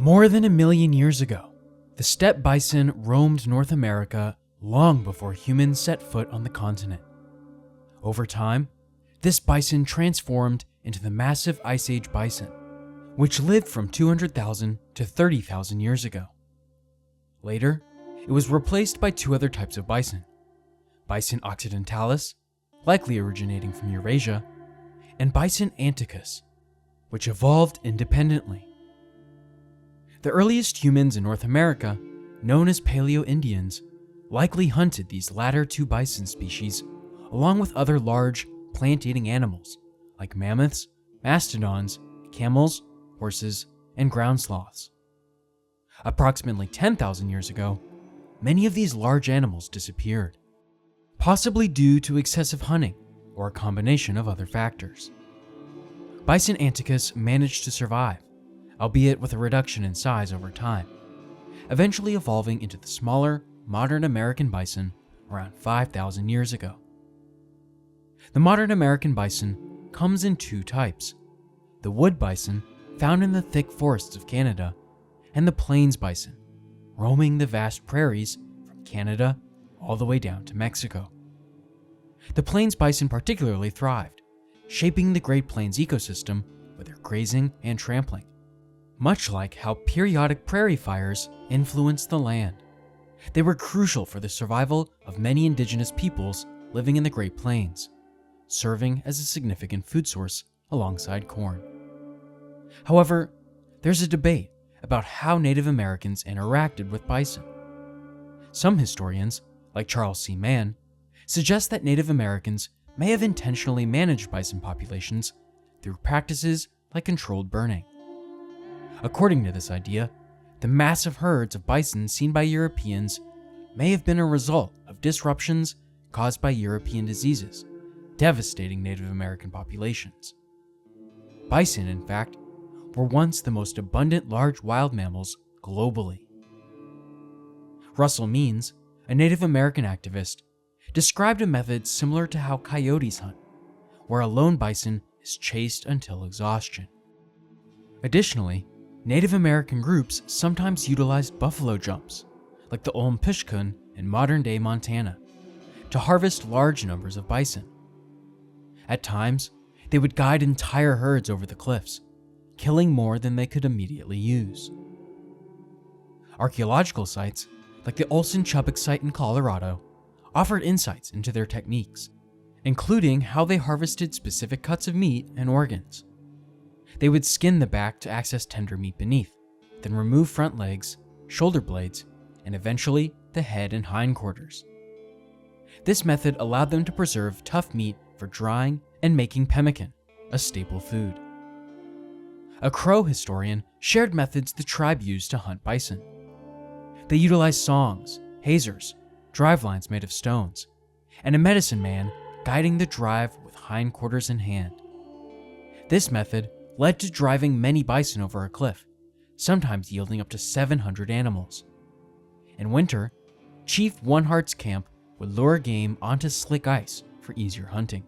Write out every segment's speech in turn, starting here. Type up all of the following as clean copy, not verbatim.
More than 1,000,000 years ago, the steppe bison roamed North America long before humans set foot on the continent. Over time, this bison transformed into the massive Ice Age bison, which lived from 200,000 to 30,000 years ago. Later, it was replaced by two other types of bison: Bison occidentalis, likely originating from Eurasia, and Bison antiquus, which evolved independently. The earliest humans in North America, known as Paleo-Indians, likely hunted these latter two bison species along with other large, plant-eating animals like mammoths, mastodons, camels, horses, and ground sloths. Approximately 10,000 years ago, many of these large animals disappeared, possibly due to excessive hunting or a combination of other factors. Bison antiquus managed to survive, albeit with a reduction in size over time, eventually evolving into the smaller, modern American bison around 5,000 years ago. The modern American bison comes in two types: the wood bison, found in the thick forests of Canada, and the plains bison, roaming the vast prairies from Canada all the way down to Mexico. The plains bison particularly thrived, shaping the Great Plains ecosystem with their grazing and trampling, much like how periodic prairie fires influence the land. They were crucial for the survival of many indigenous peoples living in the Great Plains, serving as a significant food source alongside corn. However, there's a debate about how Native Americans interacted with bison. Some historians, like Charles C. Mann, suggest that Native Americans may have intentionally managed bison populations through practices like controlled burning. According to this idea, the massive herds of bison seen by Europeans may have been a result of disruptions caused by European diseases, devastating Native American populations. Bison, in fact, were once the most abundant large wild mammals globally. Russell Means, a Native American activist, described a method similar to how coyotes hunt, where a lone bison is chased until exhaustion. Additionally, Native American groups sometimes utilized buffalo jumps, like the Olmpischkun in modern-day Montana, to harvest large numbers of bison. At times, they would guide entire herds over the cliffs, killing more than they could immediately use. Archaeological sites, like the Olson-Chubbuck site in Colorado, offered insights into their techniques, including how they harvested specific cuts of meat and organs. They would skin the back to access tender meat beneath, then remove front legs, shoulder blades, and eventually the head and hindquarters. This method allowed them to preserve tough meat for drying and making pemmican, a staple food. A Crow historian shared methods the tribe used to hunt bison. They utilized songs, hazers, drive lines made of stones, and a medicine man guiding the drive with hindquarters in hand. This method led to driving many bison over a cliff, sometimes yielding up to 700 animals. In winter, Chief One Heart's camp would lure game onto slick ice for easier hunting.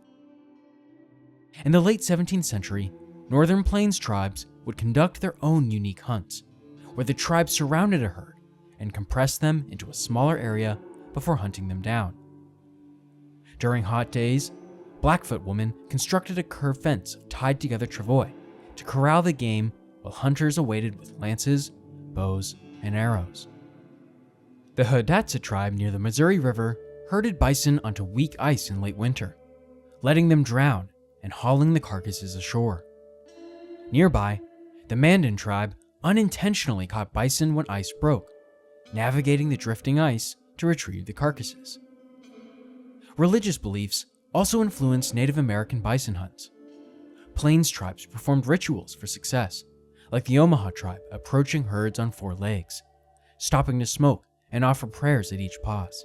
In the late 17th century, Northern Plains tribes would conduct their own unique hunts, where the tribe surrounded a herd and compressed them into a smaller area before hunting them down. During hot days, Blackfoot women constructed a curved fence of tied-together travois to corral the game while hunters awaited with lances, bows, and arrows. The Hidatsa tribe near the Missouri River herded bison onto weak ice in late winter, letting them drown and hauling the carcasses ashore. Nearby, the Mandan tribe unintentionally caught bison when ice broke, navigating the drifting ice to retrieve the carcasses. Religious beliefs also influenced Native American bison hunts. Plains tribes performed rituals for success, like the Omaha tribe approaching herds on 4 legs, stopping to smoke and offer prayers at each pause.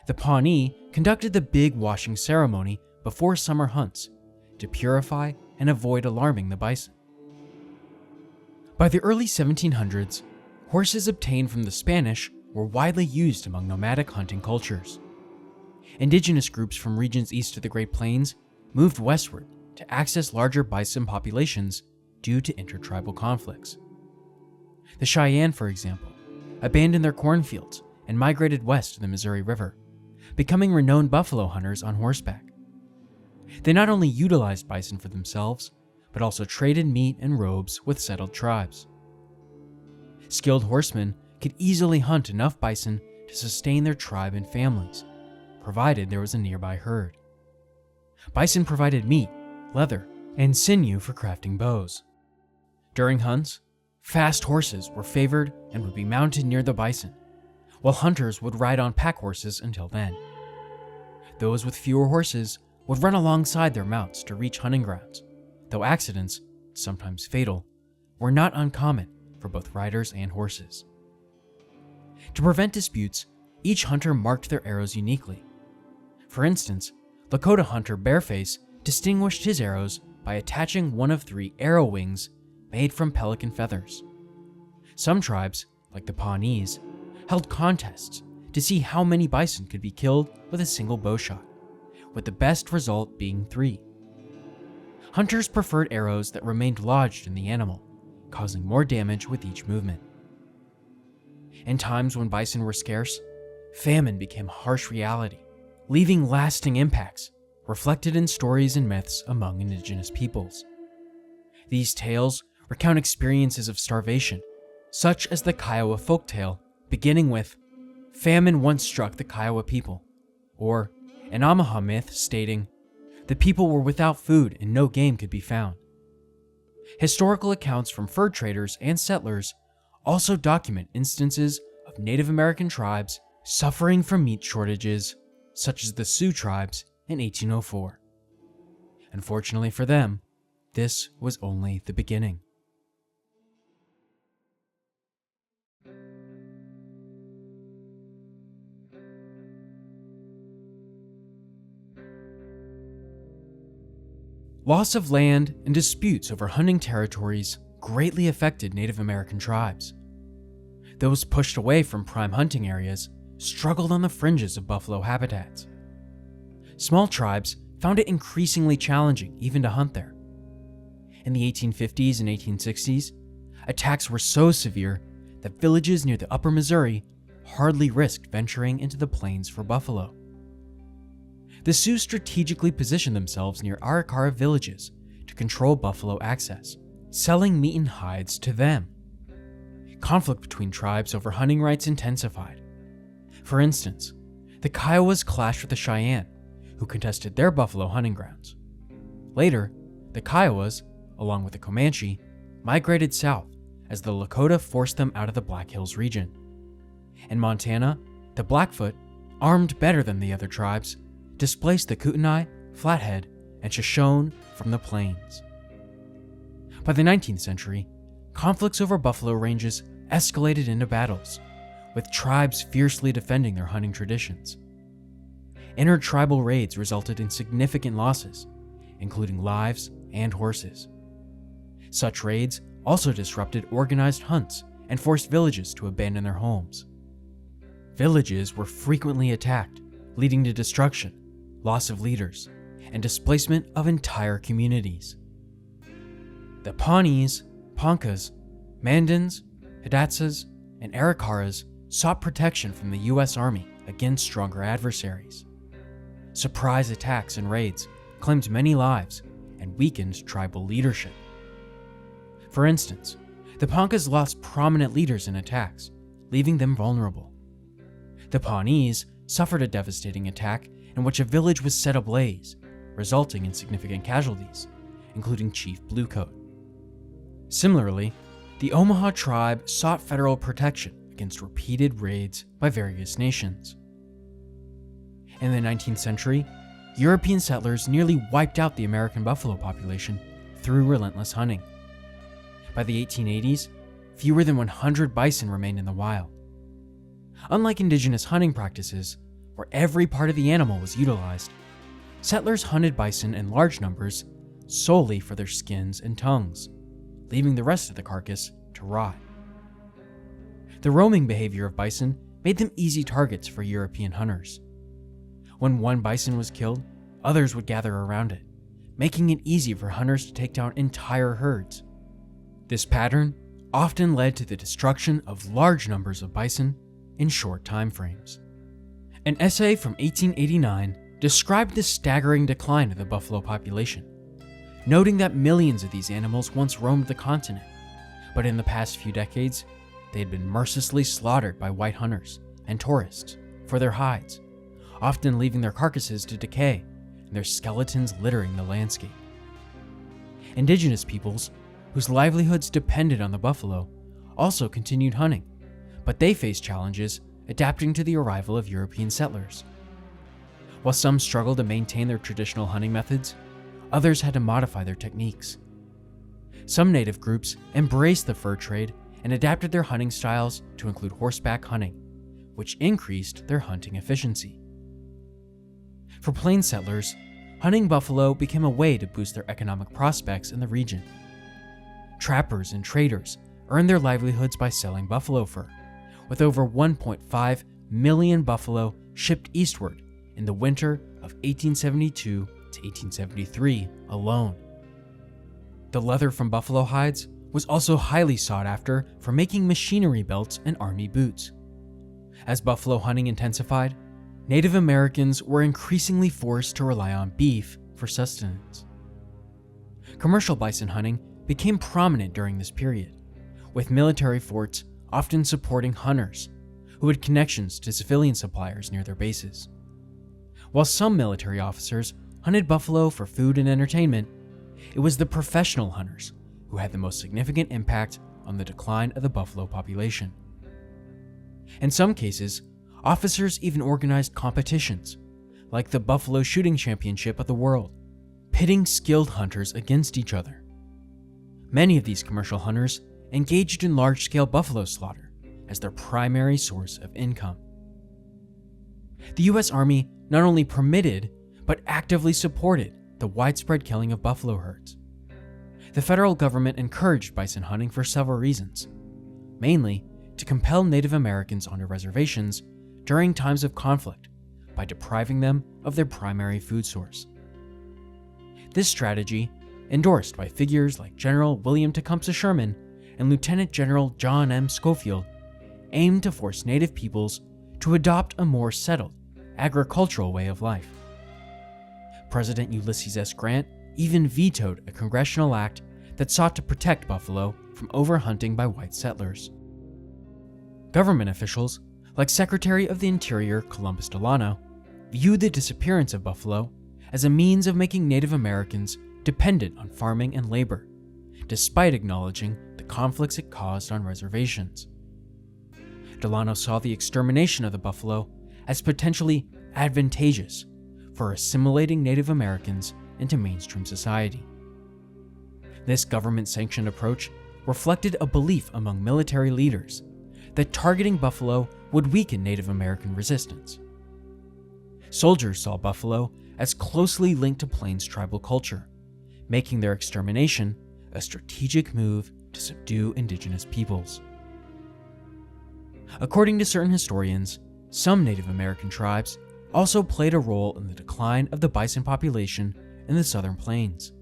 The Pawnee conducted the big washing ceremony before summer hunts to purify and avoid alarming the bison. By the early 1700s, horses obtained from the Spanish were widely used among nomadic hunting cultures. Indigenous groups from regions east of the Great Plains moved westward to access larger bison populations due to intertribal conflicts. The Cheyenne, for example, abandoned their cornfields and migrated west to the Missouri River, becoming renowned buffalo hunters on horseback. They not only utilized bison for themselves, but also traded meat and robes with settled tribes. Skilled horsemen could easily hunt enough bison to sustain their tribe and families, provided there was a nearby herd. Bison provided meat, leather, and sinew for crafting bows. During hunts, fast horses were favored and would be mounted near the bison, while hunters would ride on pack horses until then. Those with fewer horses would run alongside their mounts to reach hunting grounds, though accidents, sometimes fatal, were not uncommon for both riders and horses. To prevent disputes, each hunter marked their arrows uniquely. For instance, Lakota hunter Bareface distinguished his arrows by attaching one of 3 arrow wings made from pelican feathers. Some tribes, like the Pawnees, held contests to see how many bison could be killed with a single bow shot, with the best result being 3. Hunters preferred arrows that remained lodged in the animal, causing more damage with each movement. In times when bison were scarce, famine became a harsh reality, leaving lasting impacts reflected in stories and myths among indigenous peoples. These tales recount experiences of starvation, such as the Kiowa folktale, beginning with, "Famine once struck the Kiowa people," or an Omaha myth stating, "The people were without food and no game could be found." Historical accounts from fur traders and settlers also document instances of Native American tribes suffering from meat shortages, such as the Sioux tribes in 1804. Unfortunately for them, this was only the beginning. Loss of land and disputes over hunting territories greatly affected Native American tribes. Those pushed away from prime hunting areas struggled on the fringes of buffalo habitats. Small tribes found it increasingly challenging even to hunt there. In the 1850s and 1860s, attacks were so severe that villages near the upper Missouri hardly risked venturing into the plains for buffalo. The Sioux strategically positioned themselves near Arikara villages to control buffalo access, selling meat and hides to them. Conflict between tribes over hunting rights intensified. For instance, the Kiowas clashed with the Cheyenne, who contested their buffalo hunting grounds. Later, the Kiowas, along with the Comanche, migrated south as the Lakota forced them out of the Black Hills region. In Montana, the Blackfoot, armed better than the other tribes, displaced the Kootenai, Flathead, and Shoshone from the plains. By the 19th century, conflicts over buffalo ranges escalated into battles, with tribes fiercely defending their hunting traditions. Intertribal raids resulted in significant losses, including lives and horses. Such raids also disrupted organized hunts and forced villages to abandon their homes. Villages were frequently attacked, leading to destruction, loss of leaders, and displacement of entire communities. The Pawnees, Poncas, Mandans, Hidatsas, and Arikaras sought protection from the U.S. Army against stronger adversaries. Surprise attacks and raids claimed many lives and weakened tribal leadership. For instance, the Poncas lost prominent leaders in attacks, leaving them vulnerable. The Pawnees suffered a devastating attack in which a village was set ablaze, resulting in significant casualties, including Chief Bluecoat. Similarly, the Omaha tribe sought federal protection against repeated raids by various nations. In the 19th century, European settlers nearly wiped out the American buffalo population through relentless hunting. By the 1880s, fewer than 100 bison remained in the wild. Unlike indigenous hunting practices, where every part of the animal was utilized, settlers hunted bison in large numbers solely for their skins and tongues, leaving the rest of the carcass to rot. The roaming behavior of bison made them easy targets for European hunters. When one bison was killed, others would gather around it, making it easy for hunters to take down entire herds. This pattern often led to the destruction of large numbers of bison in short time frames. An essay from 1889 described the staggering decline of the buffalo population, noting that millions of these animals once roamed the continent, but in the past few decades, they had been mercilessly slaughtered by white hunters and tourists for their hides, often leaving their carcasses to decay and their skeletons littering the landscape. Indigenous peoples, whose livelihoods depended on the buffalo, also continued hunting, but they faced challenges adapting to the arrival of European settlers. While some struggled to maintain their traditional hunting methods, others had to modify their techniques. Some native groups embraced the fur trade and adapted their hunting styles to include horseback hunting, which increased their hunting efficiency. For plains settlers, hunting buffalo became a way to boost their economic prospects in the region. Trappers and traders earned their livelihoods by selling buffalo fur, with over 1.5 million buffalo shipped eastward in the winter of 1872 to 1873 alone. The leather from buffalo hides was also highly sought after for making machinery belts and army boots. As buffalo hunting intensified, Native Americans were increasingly forced to rely on beef for sustenance. Commercial bison hunting became prominent during this period, with military forts often supporting hunters who had connections to civilian suppliers near their bases. While some military officers hunted buffalo for food and entertainment, it was the professional hunters who had the most significant impact on the decline of the buffalo population. In some cases, officers even organized competitions, like the Buffalo Shooting Championship of the World, pitting skilled hunters against each other. Many of these commercial hunters engaged in large-scale buffalo slaughter as their primary source of income. The U.S. Army not only permitted, but actively supported the widespread killing of buffalo herds. The federal government encouraged bison hunting for several reasons, mainly to compel Native Americans onto reservations during times of conflict by depriving them of their primary food source. This strategy, endorsed by figures like General William Tecumseh Sherman and Lieutenant General John M. Schofield, aimed to force Native peoples to adopt a more settled, agricultural way of life. President Ulysses S. Grant even vetoed a congressional act that sought to protect buffalo from overhunting by white settlers. Government officials, like Secretary of the Interior Columbus Delano, viewed the disappearance of buffalo as a means of making Native Americans dependent on farming and labor, despite acknowledging the conflicts it caused on reservations. Delano saw the extermination of the buffalo as potentially advantageous for assimilating Native Americans into mainstream society. This government-sanctioned approach reflected a belief among military leaders that targeting buffalo would weaken Native American resistance. Soldiers saw buffalo as closely linked to Plains tribal culture, making their extermination a strategic move to subdue indigenous peoples. According to certain historians, some Native American tribes also played a role in the decline of the bison population in the southern plains.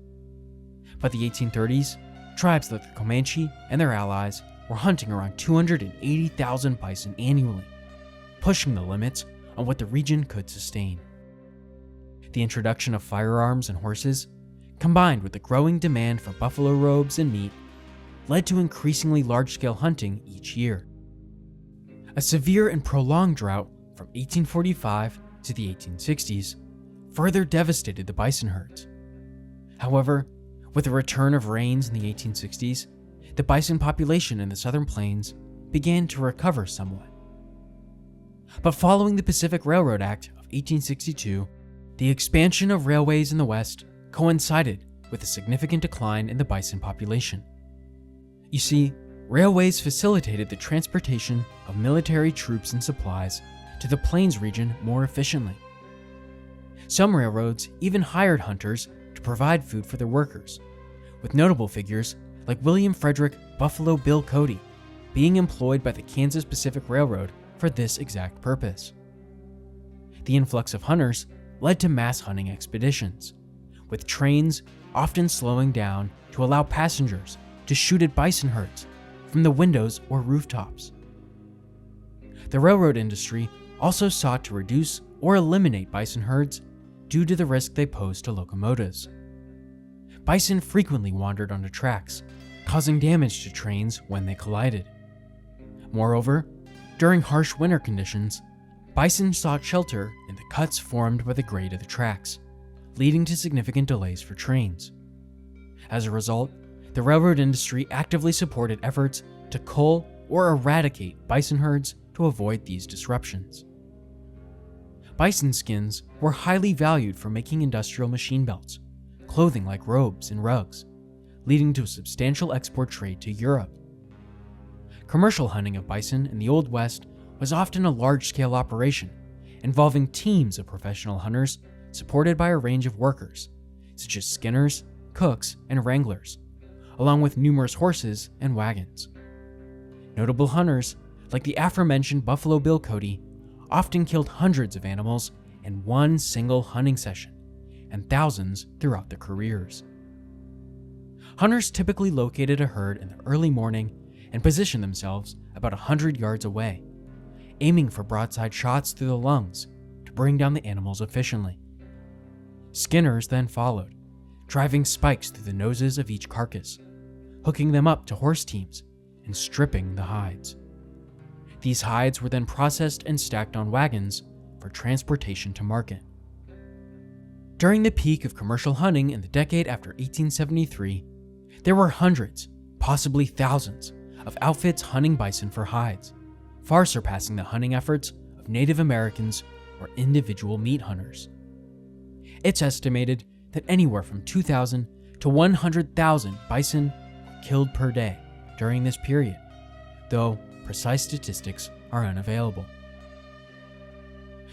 By the 1830s, tribes like the Comanche and their allies were hunting around 280,000 bison annually, pushing the limits on what the region could sustain. The introduction of firearms and horses, combined with the growing demand for buffalo robes and meat, led to increasingly large-scale hunting each year. A severe and prolonged drought from 1845 to the 1860s further devastated the bison herds. However, with the return of rains in the 1860s, the bison population in the southern plains began to recover somewhat. But following the Pacific Railroad Act of 1862, the expansion of railways in the West coincided with a significant decline in the bison population. You see, railways facilitated the transportation of military troops and supplies to the plains region more efficiently. Some railroads even hired hunters to provide food for their workers, with notable figures like William Frederick Buffalo Bill Cody being employed by the Kansas Pacific Railroad for this exact purpose. The influx of hunters led to mass hunting expeditions, with trains often slowing down to allow passengers to shoot at bison herds from the windows or rooftops. The railroad industry also sought to reduce or eliminate bison herds due to the risk they posed to locomotives. Bison frequently wandered on the tracks, causing damage to trains when they collided. Moreover, during harsh winter conditions, bison sought shelter in the cuts formed by the grade of the tracks, leading to significant delays for trains. As a result, the railroad industry actively supported efforts to cull or eradicate bison herds to avoid these disruptions. Bison skins were highly valued for making industrial machine belts, clothing like robes and rugs, leading to a substantial export trade to Europe. Commercial hunting of bison in the Old West was often a large-scale operation, involving teams of professional hunters supported by a range of workers, such as skinners, cooks, and wranglers, along with numerous horses and wagons. Notable hunters, like the aforementioned Buffalo Bill Cody, often killed hundreds of animals in one single hunting session, and thousands throughout their careers. Hunters typically located a herd in the early morning and positioned themselves about 100 yards away, aiming for broadside shots through the lungs to bring down the animals efficiently. Skinners then followed, driving spikes through the noses of each carcass, hooking them up to horse teams and stripping the hides. These hides were then processed and stacked on wagons for transportation to market. During the peak of commercial hunting in the decade after 1873, there were hundreds, possibly thousands, of outfits hunting bison for hides, far surpassing the hunting efforts of Native Americans or individual meat hunters. It's estimated that anywhere from 2,000 to 100,000 bison were killed per day during this period, though precise statistics are unavailable.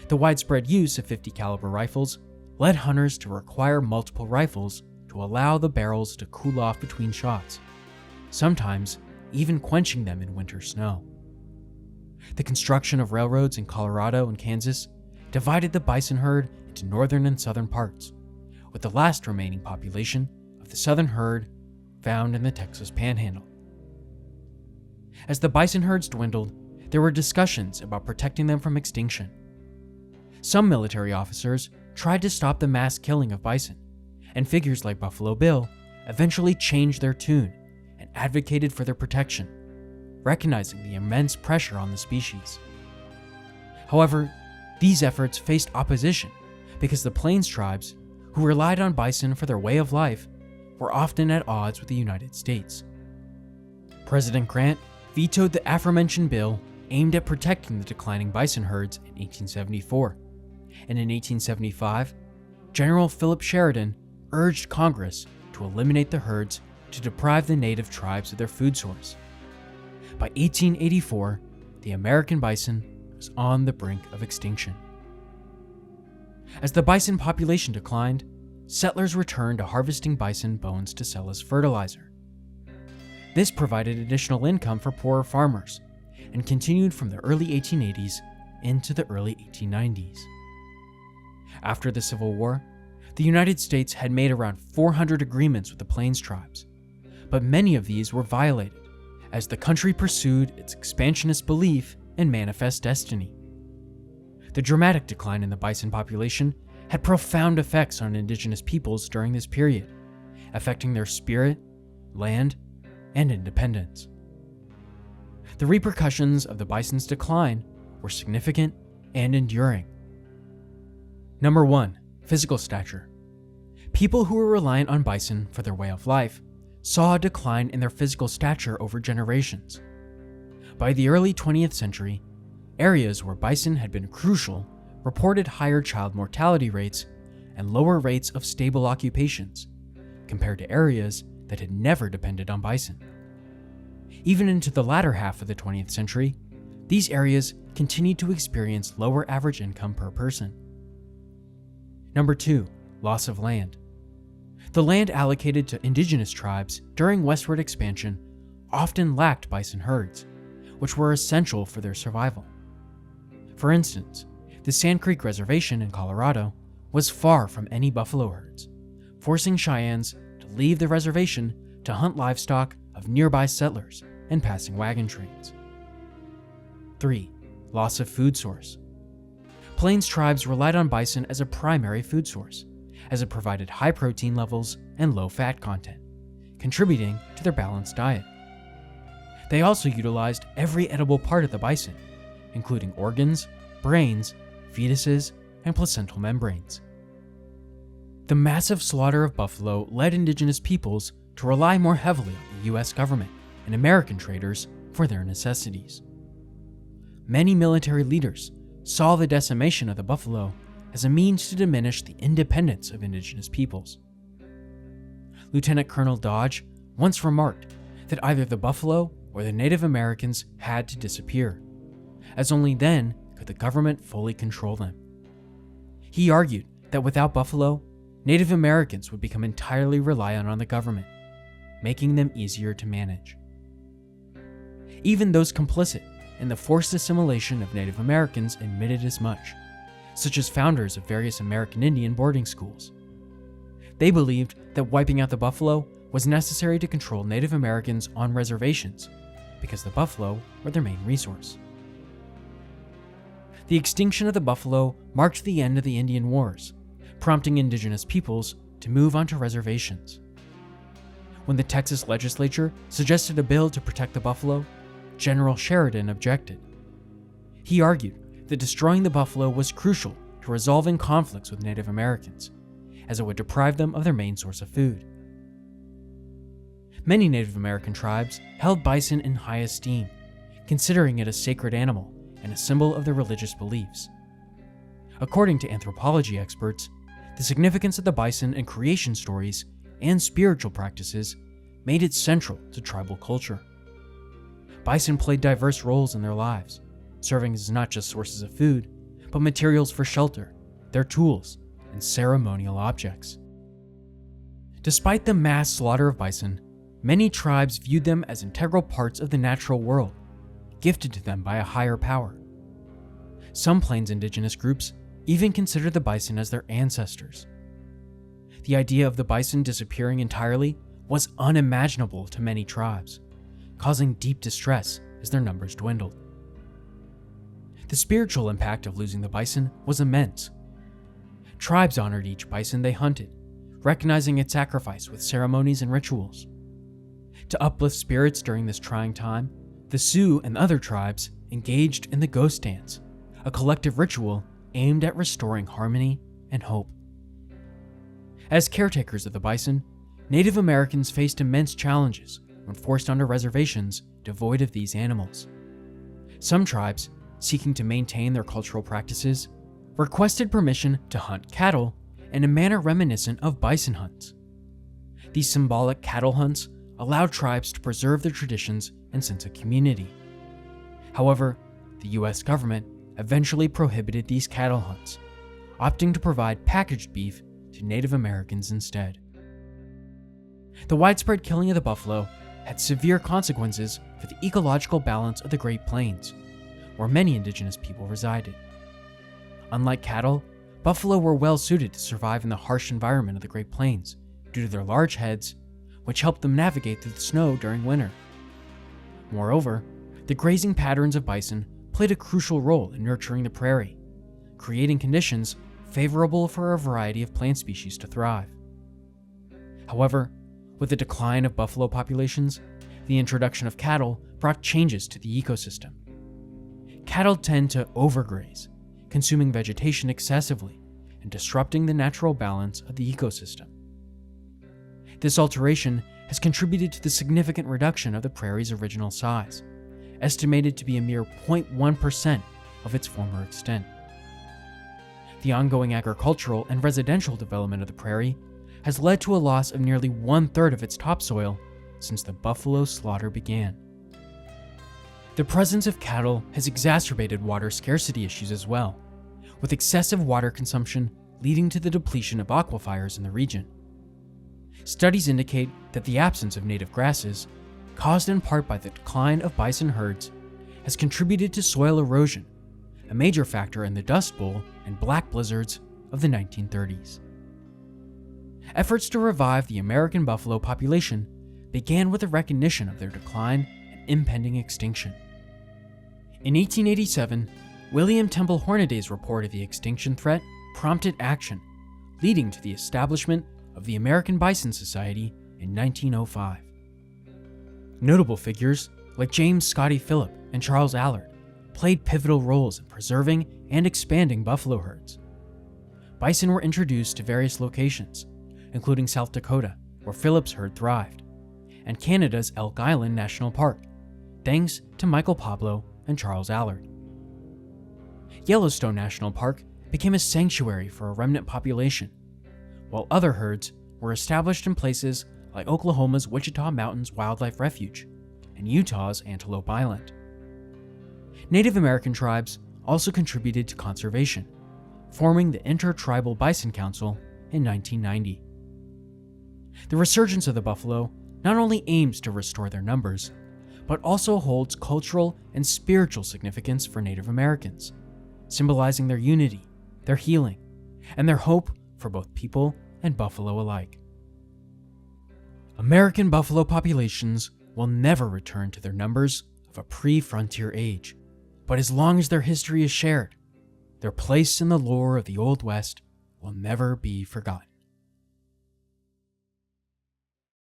The widespread use of .50 caliber rifles led hunters to require multiple rifles to allow the barrels to cool off between shots, sometimes even quenching them in winter snow. The construction of railroads in Colorado and Kansas divided the bison herd into northern and southern parts, with the last remaining population of the southern herd found in the Texas Panhandle. As the bison herds dwindled, there were discussions about protecting them from extinction. Some military officers tried to stop the mass killing of bison, and figures like Buffalo Bill eventually changed their tune and advocated for their protection, recognizing the immense pressure on the species. However, these efforts faced opposition because the Plains tribes, who relied on bison for their way of life, were often at odds with the United States. President Grant vetoed the aforementioned bill aimed at protecting the declining bison herds in 1874, and in 1875, General Philip Sheridan urged Congress to eliminate the herds to deprive the native tribes of their food source. By 1884, the American bison was on the brink of extinction. As the bison population declined, settlers returned to harvesting bison bones to sell as fertilizer. This provided additional income for poorer farmers and continued from the early 1880s into the early 1890s. After the Civil War, the United States had made around 400 agreements with the Plains tribes, but many of these were violated as the country pursued its expansionist belief in manifest destiny. The dramatic decline in the bison population had profound effects on indigenous peoples during this period, affecting their spirit, land, and independence. The repercussions of the bison's decline were significant and enduring. Number 1. Physical stature. People who were reliant on bison for their way of life saw a decline in their physical stature over generations. By the early 20th century, areas where bison had been crucial reported higher child mortality rates and lower rates of stable occupations compared to areas that had never depended on bison. Even into the latter half of the 20th century, these areas continued to experience lower average income per person. Number 2. Loss of land. The land allocated to indigenous tribes during westward expansion often lacked bison herds, which were essential for their survival. For instance, the Sand Creek Reservation in Colorado was far from any buffalo herds, forcing Cheyennes to leave the reservation to hunt livestock of nearby settlers and passing wagon trains. 3. Loss of food source. Plains tribes relied on bison as a primary food source, as it provided high protein levels and low fat content, contributing to their balanced diet. They also utilized every edible part of the bison, including organs, brains, fetuses, and placental membranes. The massive slaughter of buffalo led indigenous peoples to rely more heavily on the US government and American traders for their necessities. Many military leaders saw the decimation of the buffalo as a means to diminish the independence of indigenous peoples. Lieutenant Colonel Dodge once remarked that either the buffalo or the Native Americans had to disappear, as only then could the government fully control them. He argued that without buffalo, Native Americans would become entirely reliant on the government, making them easier to manage. Even those complicit in the forced assimilation of Native Americans admitted as much, such as founders of various American Indian boarding schools. They believed that wiping out the buffalo was necessary to control Native Americans on reservations because the buffalo were their main resource. The extinction of the buffalo marked the end of the Indian Wars, prompting indigenous peoples to move onto reservations. When the Texas legislature suggested a bill to protect the buffalo, General Sheridan objected. He argued that destroying the buffalo was crucial to resolving conflicts with Native Americans, as it would deprive them of their main source of food. Many Native American tribes held bison in high esteem, considering it a sacred animal and a symbol of their religious beliefs. According to anthropology experts, the significance of the bison in creation stories and spiritual practices made it central to tribal culture. Bison played diverse roles in their lives, serving as not just sources of food, but materials for shelter, their tools, and ceremonial objects. Despite the mass slaughter of bison, many tribes viewed them as integral parts of the natural world, gifted to them by a higher power. Some Plains indigenous groups even considered the bison as their ancestors. The idea of the bison disappearing entirely was unimaginable to many tribes, causing deep distress as their numbers dwindled. The spiritual impact of losing the bison was immense. Tribes honored each bison they hunted, recognizing its sacrifice with ceremonies and rituals. To uplift spirits during this trying time, the Sioux and other tribes engaged in the ghost dance, a collective ritual aimed at restoring harmony and hope. As caretakers of the bison, Native Americans faced immense challenges when forced onto reservations devoid of these animals. Some tribes, seeking to maintain their cultural practices, requested permission to hunt cattle in a manner reminiscent of bison hunts. These symbolic cattle hunts allowed tribes to preserve their traditions and sense of community. However, the US government eventually prohibited these cattle hunts, opting to provide packaged beef to Native Americans instead. The widespread killing of the buffalo had severe consequences for the ecological balance of the Great Plains, where many indigenous people resided. Unlike cattle, buffalo were well suited to survive in the harsh environment of the Great Plains due to their large heads, which helped them navigate through the snow during winter. Moreover, the grazing patterns of bison played a crucial role in nurturing the prairie, creating conditions favorable for a variety of plant species to thrive. However, with the decline of buffalo populations, the introduction of cattle brought changes to the ecosystem. Cattle tend to overgraze, consuming vegetation excessively and disrupting the natural balance of the ecosystem. This alteration has contributed to the significant reduction of the prairie's original size, estimated to be a mere 0.1% of its former extent. The ongoing agricultural and residential development of the prairie has led to a loss of nearly 1/3 of its topsoil since the buffalo slaughter began. The presence of cattle has exacerbated water scarcity issues as well, with excessive water consumption leading to the depletion of aquifers in the region. Studies indicate that the absence of native grasses, caused in part by the decline of bison herds, has contributed to soil erosion, a major factor in the Dust Bowl and black blizzards of the 1930s. Efforts to revive the American buffalo population began with the recognition of their decline and impending extinction. In 1887, William Temple Hornaday's report of the extinction threat prompted action, leading to the establishment of the American Bison Society in 1905. Notable figures like James Scotty Phillip and Charles Allard played pivotal roles in preserving and expanding buffalo herds. Bison were introduced to various locations, including South Dakota, where Phillip's herd thrived, and Canada's Elk Island National Park, thanks to Michael Pablo and Charles Allard. Yellowstone National Park became a sanctuary for a remnant population, while other herds were established in places like Oklahoma's Wichita Mountains Wildlife Refuge and Utah's Antelope Island. Native American tribes also contributed to conservation, forming the Intertribal Bison Council in 1990. The resurgence of the buffalo not only aims to restore their numbers, but also holds cultural and spiritual significance for Native Americans, symbolizing their unity, their healing, and their hope for both people and buffalo alike. American buffalo populations will never return to their numbers of a pre-frontier age, but as long as their history is shared, their place in the lore of the Old West will never be forgotten.